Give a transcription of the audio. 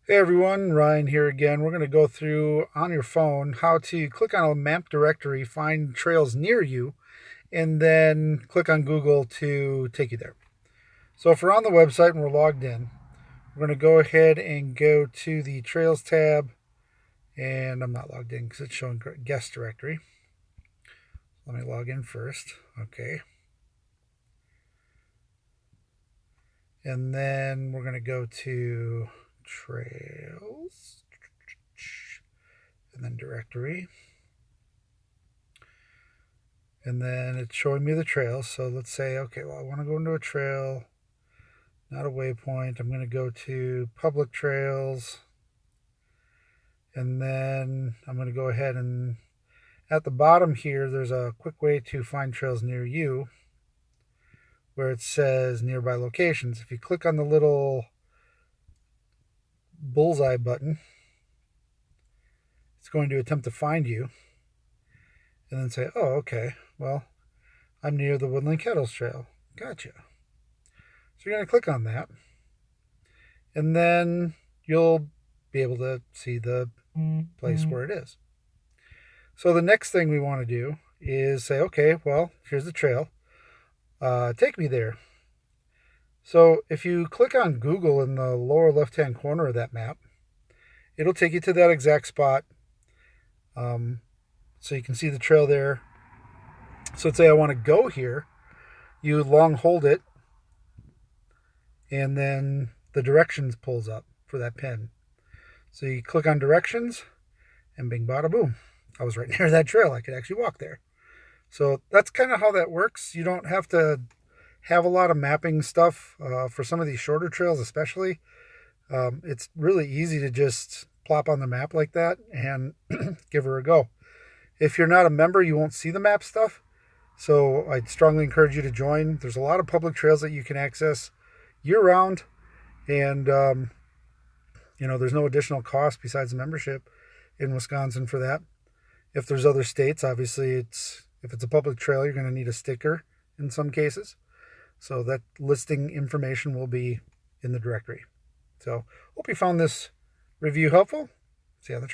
Hey everyone, Ryan here again. We're going to go through on your phone how to click on a map directory, find trails near you, and then click on Google to take you there. So if we're on the website and we're logged in, we're going to go ahead and go to the Trails tab. And I'm not logged in because it's showing guest directory. Let me log in first. Okay. And then we're going to go to Trails and then directory. And then it's showing me the trails. So let's say, okay, well, I want to go into a trail, not a waypoint. I'm going to go to public trails. And then I'm going to go ahead and at the bottom here, there's a quick way to find trails near you where it says nearby locations. If you click on the little bullseye button, it's going to attempt to find you and then say, oh, okay, well, I'm near the Woodland Kettles Trail. Gotcha. So you're going to click on that, and then you'll be able to see the place where it is. So the next thing we want to do is say, okay, well, here's the trail. Take me there. So if you click on Google in the lower left-hand corner of that map, it'll take you to that exact spot. So you can see the trail there. So let's say I want to go here. You long hold it, and then the directions pulls up for that pin. So you click on directions, and bing, bada, boom. I was right near that trail. I could actually walk there. So that's kind of how that works. You don't have to have a lot of mapping stuff for some of these shorter trails, especially. It's really easy to just plop on the map like that and give her a go. If you're not a member, you won't see the map stuff. So I'd strongly encourage you to join. There's a lot of public trails that you can access year-round, and there's no additional cost besides membership in Wisconsin for that. If there's other states, obviously if it's a public trail, you're going to need a sticker in some cases. So that listing information will be in the directory. So hope you found this review helpful. See you on the trail.